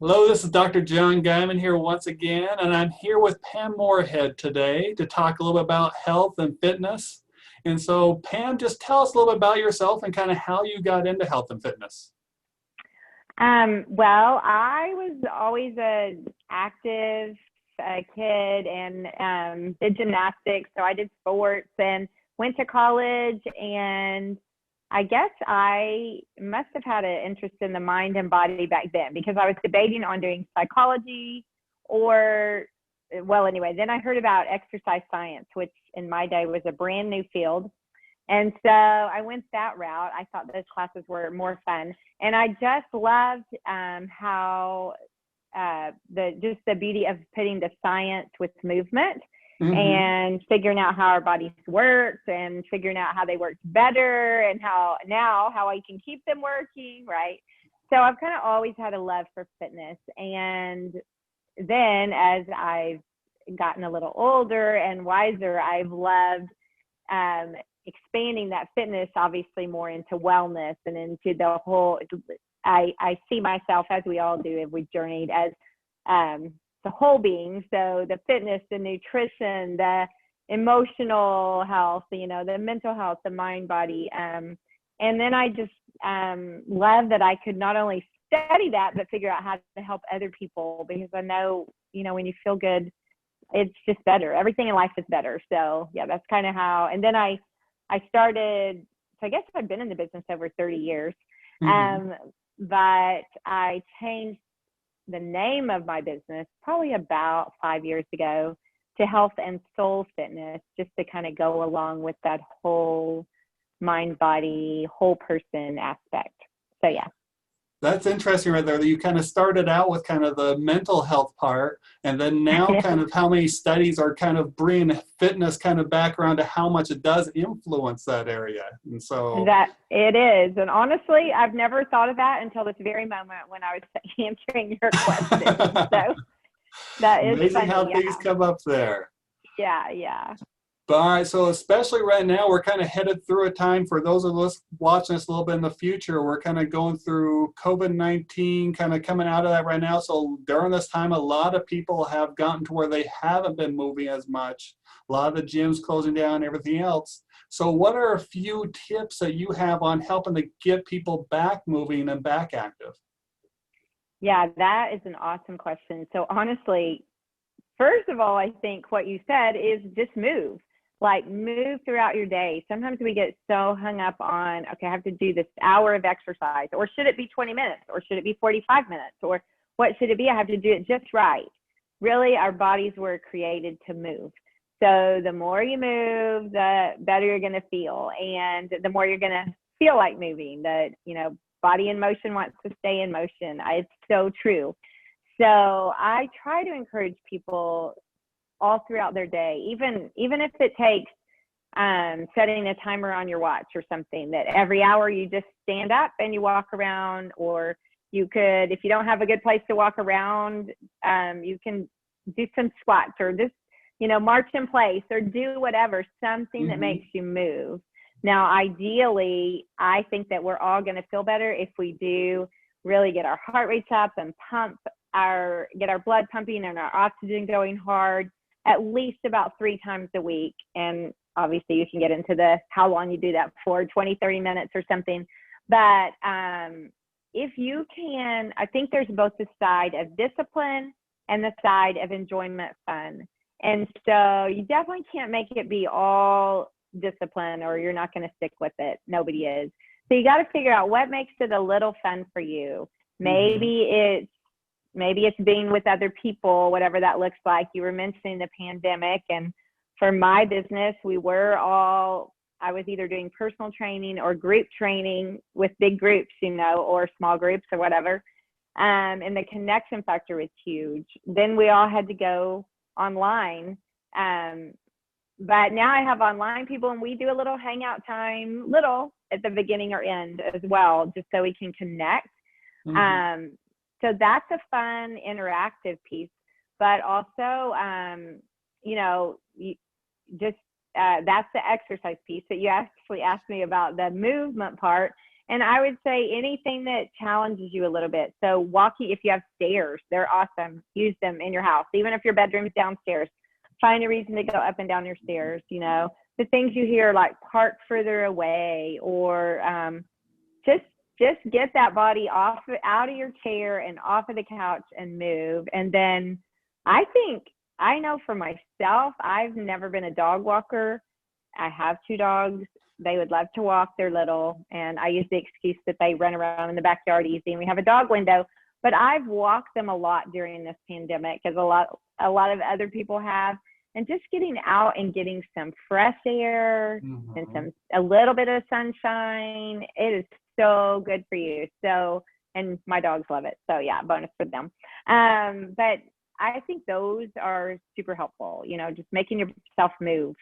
Hello, this is Dr. John Guyman here once again, and I'm here with Pam Moorhead today to talk a little bit about health and fitness. And so, Pam, just tell us a little bit about yourself and kind of how you got into health and fitness. Well, I was always an active kid and did gymnastics. So I did sports and went to college. And I guess I must have had an interest in the mind and body back then because I was debating on doing psychology or, well, anyway, then I heard about exercise science, which in my day was a brand new field. And so I went that route. I thought those classes were more fun. And I just loved how the beauty of putting the science with movement and figuring out how our bodies worked and figuring out how they worked better and how I can keep them working, right? So I've kind of always had a love for fitness. And then as I've gotten a little older and wiser, I've loved expanding that fitness obviously more into wellness and into the whole. I see myself, as we all do if we journeyed, as the whole being. So the fitness, the nutrition, the emotional health, the mental health, the mind, body. And then I just love that I could not only study that, but figure out how to help other people, because I know, when you feel good, it's just better. Everything in life is better. So yeah, that's kind of how. And then I started, so I guess I've been in the business over 30 years, but I changed the name of my business probably about 5 years ago to Health and Soul Fitness, just to kind of go along with that whole mind, body, whole person aspect. So yeah. That's interesting right there. That you kind of started out with kind of the mental health part, and then now kind of how many studies are kind of bringing fitness kind of background to how much it does influence that area. And so that it is. And honestly, I've never thought of that until this very moment when I was answering your question. So that is amazing funny. how things come up there. Yeah. But all right, so especially right now, we're kind of headed through a time for those of us watching us a little bit in the future. We're kind of going through COVID-19, kind of coming out of that right now. So during this time, a lot of people have gotten to where they haven't been moving as much. A lot of the gyms closing down and everything else. So what are a few tips that you have on helping to get people back moving and back active? Yeah, that is an awesome question. So honestly, first of all, I think what you said is just move. Like, move throughout your day. Sometimes we get so hung up on, okay, I have to do this hour of exercise, or should it be 20 minutes, or should it be 45 minutes, or what should it be? I have to do it just right. Really, our bodies were created to move. So the more you move, the better you're going to feel, and the more you're going to feel like moving. The body in motion wants to stay in motion. It's so true. So I try to encourage people all throughout their day, even if it takes setting a timer on your watch or something, that every hour you just stand up and you walk around. Or you could, if you don't have a good place to walk around, you can do some squats, or just, march in place, or do whatever, something that makes you move. Now, ideally, I think that we're all going to feel better if we do really get our heart rates up and get our blood pumping and our oxygen going hard, at least about 3 times a week. And obviously you can get into how long you do that for, 20, 30 minutes or something. But if you can, I think there's both the side of discipline and the side of enjoyment, fun. And so you definitely can't make it be all discipline, or you're not going to stick with it. Nobody is. So you got to figure out what makes it a little fun for you. Maybe it's being with other people, whatever that looks like. You were mentioning the pandemic, and for my business, I was either doing personal training or group training with big groups, or small groups or whatever. And the connection factor was huge. Then we all had to go online. But now I have online people, and we do a little hangout time, at the beginning or end as well, just so we can connect. So that's a fun, interactive piece. But also, that's the exercise piece. That you actually asked me about the movement part. And I would say anything that challenges you a little bit. So walking, if you have stairs, they're awesome. Use them in your house. Even if your bedroom's downstairs, find a reason to go up and down your stairs. The things you hear like park further away, or just get that body out of your chair and off of the couch and move. And then I know for myself, I've never been a dog walker. I have 2 dogs. They would love to walk. They're little. And I use the excuse that they run around in the backyard easy and we have a dog window. But I've walked them a lot during this pandemic, because a lot of other people have. And just getting out and getting some fresh air and a little bit of sunshine, it is so good for you. So, and my dogs love it. So yeah, bonus for them. But I think those are super helpful, just making yourself move.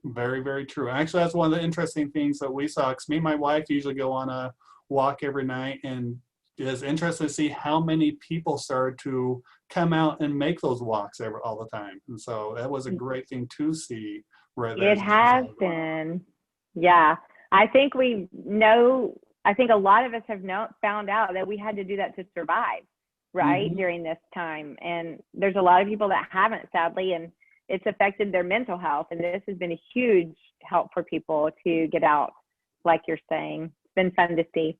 Very, very true. Actually, that's one of the interesting things that we saw, because me and my wife usually go on a walk every night, and it is interesting to see how many people started to come out and make those walks all the time. And so that was a great thing to see. It has been. Yeah. I think a lot of us have found out that we had to do that to survive, right, during this time. And there's a lot of people that haven't, sadly, and it's affected their mental health. And this has been a huge help for people to get out, like you're saying. It's been fun to see.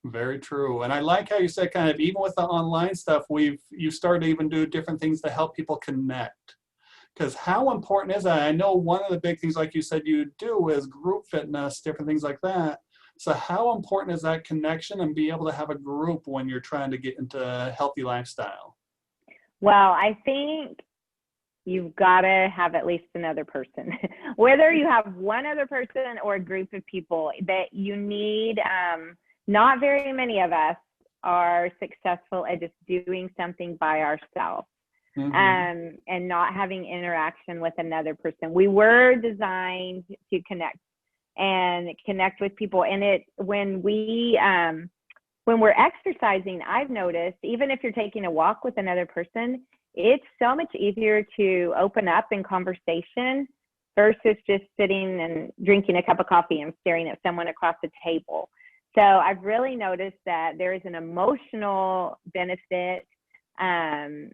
Very true. And I like how you said, kind of, even with the online stuff, you started to even do different things to help people connect. Because how important is that? I know one of the big things, like you said, you do is group fitness, different things like that. So how important is that connection and be able to have a group when you're trying to get into a healthy lifestyle? Well, I think you've got to have at least another person, whether you have one other person or a group of people that you need. Not very many of us are successful at just doing something by ourselves. And not having interaction with another person. We were designed to connect with people. And when we're exercising, I've noticed, even if you're taking a walk with another person, it's so much easier to open up in conversation versus just sitting and drinking a cup of coffee and staring at someone across the table. So I've really noticed that there is an emotional benefit to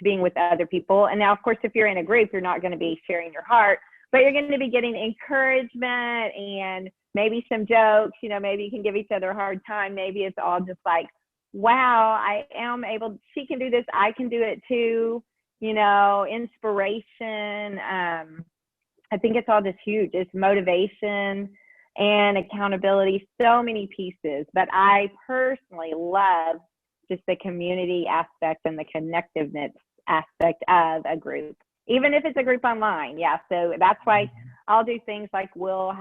being with other people. And now, of course, if you're in a group, you're not going to be sharing your heart, but you're going to be getting encouragement and maybe some jokes. Maybe you can give each other a hard time. Maybe it's all just like, wow, I am able, she can do this, I can do it too. Inspiration. I think it's all just huge. It's motivation and accountability, so many pieces. But I personally love just the community aspect and the connectiveness aspect of a group, even if it's a group online. Yeah. So that's why I'll do things like we'll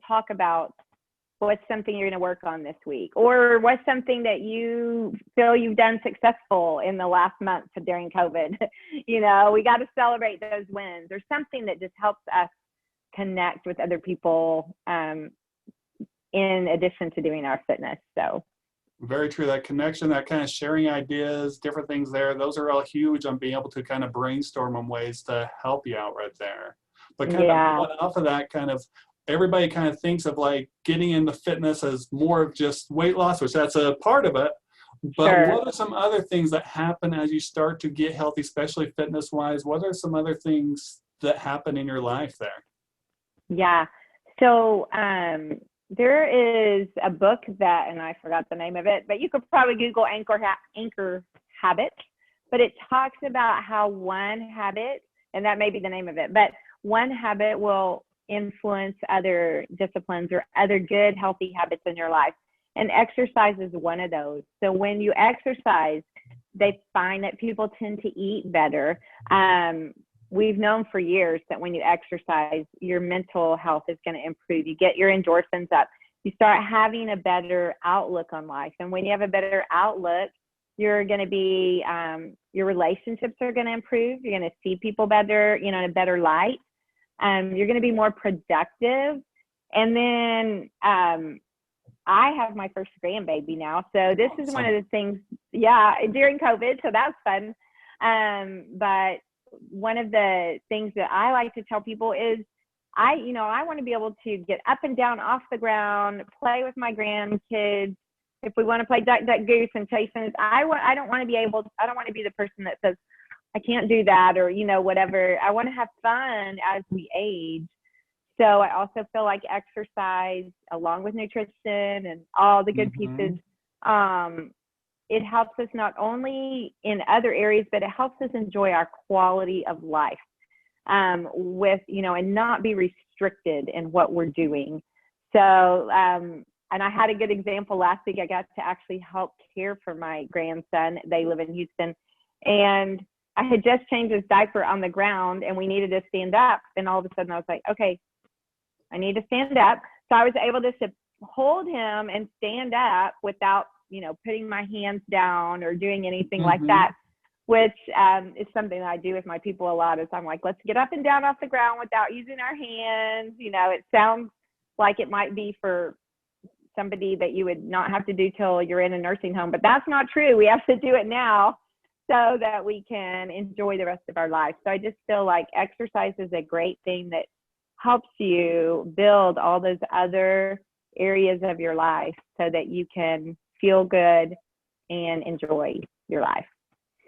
talk about what's something you're going to work on this week, or what's something that you feel you've done successful in the last month during COVID. We got to celebrate those wins, or something that just helps us connect with other people in addition to doing our fitness. So very true. That connection, that kind of sharing ideas, different things there, those are all huge on being able to kind of brainstorm on ways to help you out right there. But kind of going off of that, kind of everybody kind of thinks of like getting into fitness as more of just weight loss, which that's a part of it. But what are some other things that happen as you start to get healthy, especially fitness wise? What are some other things that happen in your life there? Yeah. So there is a book and I forgot the name of it, but you could probably Google Anchor Habits, but it talks about how one habit, and that may be the name of it, but one habit will influence other disciplines or other good, healthy habits in your life. And exercise is one of those. So when you exercise, they find that people tend to eat better. We've known for years that when you exercise, your mental health is going to improve. You get your endorphins up. You start having a better outlook on life. And when you have a better outlook, you're going to be, your relationships are going to improve. You're going to see people better, in a better light. You're going to be more productive. And then I have my first grandbaby now. So this is one of the things, during COVID. So that's fun. But one of the things that I like to tell people is I want to be able to get up and down off the ground, play with my grandkids. If we want to play duck, duck, goose and chase things, I don't want to be the person that says, I can't do that, or, whatever. I want to have fun as we age. So I also feel like exercise, along with nutrition and all the good pieces, it helps us not only in other areas, but it helps us enjoy our quality of life, and not be restricted in what we're doing. So, and I had a good example last week. I got to actually help care for my grandson. They live in Houston, and I had just changed his diaper on the ground, and we needed to stand up. And all of a sudden I was like, okay, I need to stand up. So I was able to hold him and stand up without, putting my hands down or doing anything like that, which is something that I do with my people a lot. Is I'm like, let's get up and down off the ground without using our hands. It sounds like it might be for somebody that you would not have to do till you're in a nursing home, but that's not true. We have to do it now so that we can enjoy the rest of our life. So I just feel like exercise is a great thing that helps you build all those other areas of your life so that you can feel good and enjoy your life.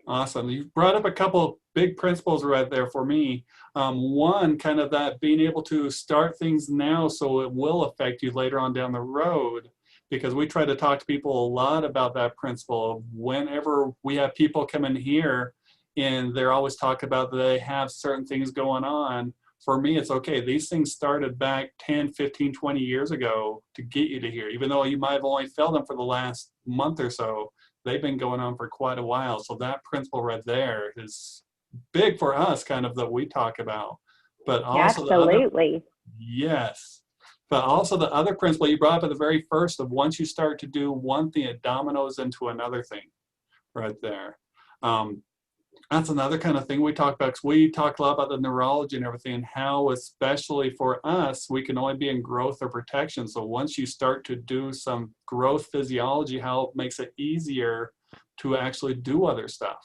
Awesome. You brought up a couple big principles right there for me. One, kind of that being able to start things now so it will affect you later on down the road, because we try to talk to people a lot about that principle of whenever we have people come in here and they're always talking about that they have certain things going on. For me, it's okay. These things started back 10, 15, 20 years ago to get you to here, even though you might have only felt them for the last month or so. They've been going on for quite a while. So that principle right there is big for us, kind of, that we talk about. But also absolutely. Yes. But also the other principle you brought up at the very first of once you start to do one thing, it dominoes into another thing right there. That's another kind of thing we talk about, because we talk a lot about the neurology and everything, and how, especially for us, we can only be in growth or protection. So once you start to do some growth physiology, how it makes it easier to actually do other stuff.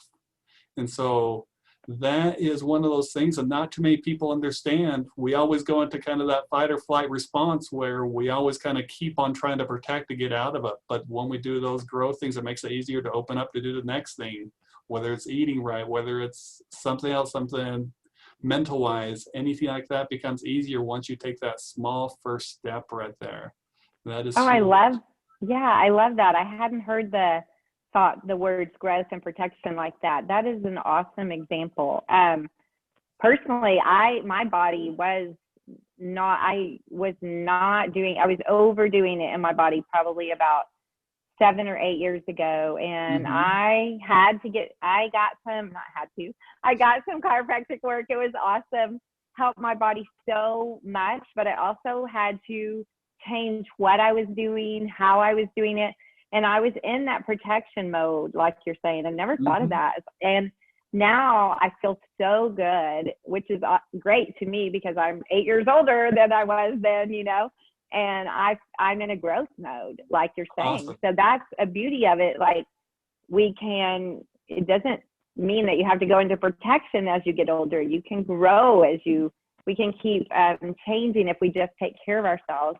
And so that is one of those things that not too many people understand. We always go into kind of that fight or flight response where we always kind of keep on trying to protect to get out of it. But when we do those growth things, it makes it easier to open up to do the next thing. Whether it's eating right, whether it's something else, something mental wise, anything like that becomes easier once you take that small first step right there. That is I love that. I hadn't heard the words growth and protection like that. That is an awesome example. Personally, my body was I was overdoing it in my body probably about 7 or 8 years ago. And I got some chiropractic work. It was awesome. Helped my body so much, but I also had to change what I was doing, how I was doing it. And I was in that protection mode, like you're saying. I never thought of that. And now I feel so good, which is great to me because I'm 8 years older than I was then, and I'm in a growth mode, like you're saying. Awesome. So that's a beauty of it. Like it doesn't mean that you have to go into protection as you get older. You can grow we can keep changing if we just take care of ourselves.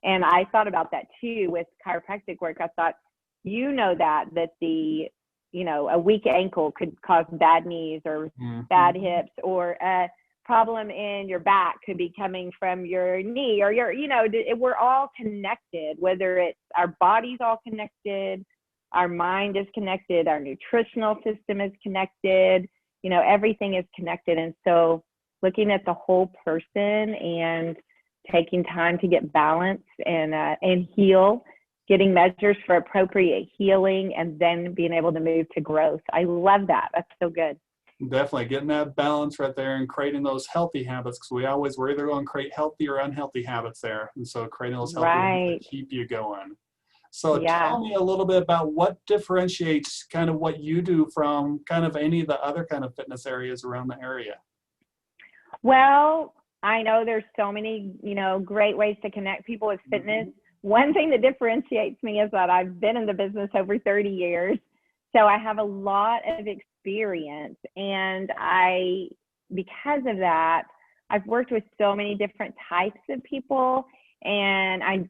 And I thought about that too with chiropractic work. I thought, that a weak ankle could cause bad knees or bad hips, or problem in your back could be coming from your knee or we're all connected, whether it's our body's all connected, our mind is connected, our nutritional system is connected, everything is connected. And so looking at the whole person and taking time to get balanced and heal, getting measures for appropriate healing, and then being able to move to growth. I love that. That's so good. Definitely getting that balance right there and creating those healthy habits, because we're either going to create healthy or unhealthy habits there. And so creating those healthy habits to keep you going. So tell me a little bit about what differentiates kind of what you do from kind of any of the other kind of fitness areas around the area. Well, I know there's so many, great ways to connect people with fitness. One thing that differentiates me is that I've been in the business over 30 years. So I have a lot of experience, and because of that, I've worked with so many different types of people, and I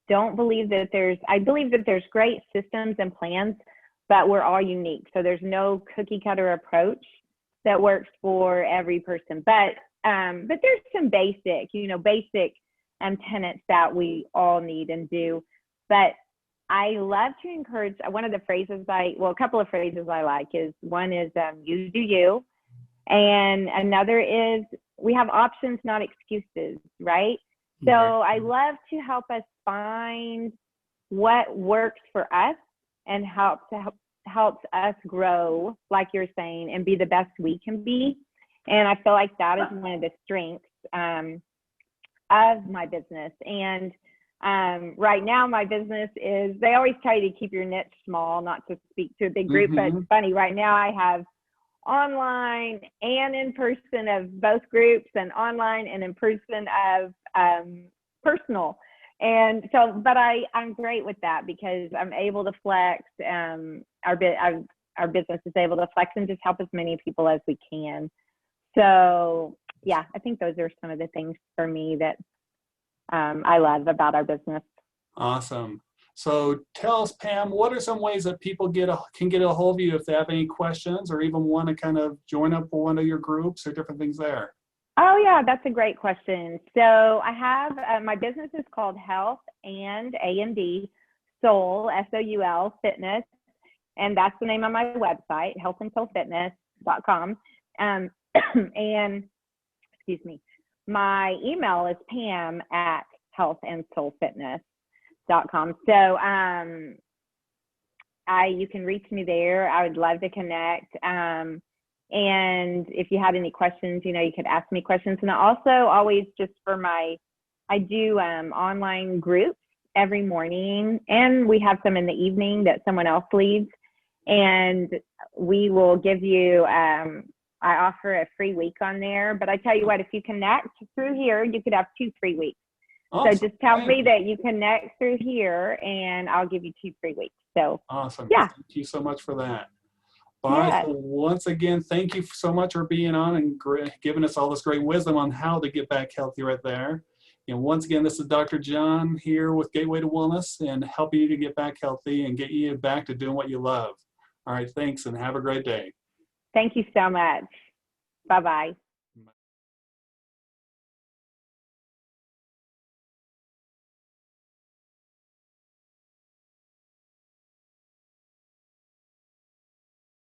don't believe that I believe that there's great systems and plans, but we're all unique. So there's no cookie cutter approach that works for every person. But there's some basic, basic tenets that we all need and do. But I love to encourage, one of the phrases a couple of phrases I like is, one is you do you. And another is, we have options, not excuses, right? So I love to help us find what works for us and helps us grow, like you're saying, and be the best we can be. And I feel like that is one of the strengths of my business. And right now, my business is, they always tell you to keep your niche small, not to speak to a big group, but it's funny, right now I have online and in person of both groups, and online and in person of personal. And so, but I'm great with that because I'm able to flex. Our business is able to flex and just help as many people as we can. So yeah, I think those are some of the things for me that I love about our business. Awesome. So tell us, Pam, what are some ways that people can get a hold of you if they have any questions or even want to kind of join up with one of your groups or different things there? Oh yeah, that's a great question. So I have, my business is called Health and A&D Soul, SOUL Fitness. And that's the name of my website, healthandsoulfitness.com. And excuse me, my email is pam@healthandsoulfitness.com. So you can reach me there. I would love to connect. And if you had any questions, you could ask me questions. And I also always I do online groups every morning, and we have some in the evening that someone else leads. And we will give you, I offer a free week on there. But I tell you what, if you connect through here, you could have 2 free weeks. Awesome. So just tell me that you connect through here, and I'll give you 2 free weeks. So awesome. Yeah. Thank you so much for that. Bye. Yeah. So once again, thank you so much for being on and giving us all this great wisdom on how to get back healthy right there. And once again, this is Dr. John here with Gateway to Wellness and helping you to get back healthy and get you back to doing what you love. All right. Thanks and have a great day. Thank you so much. Bye-bye.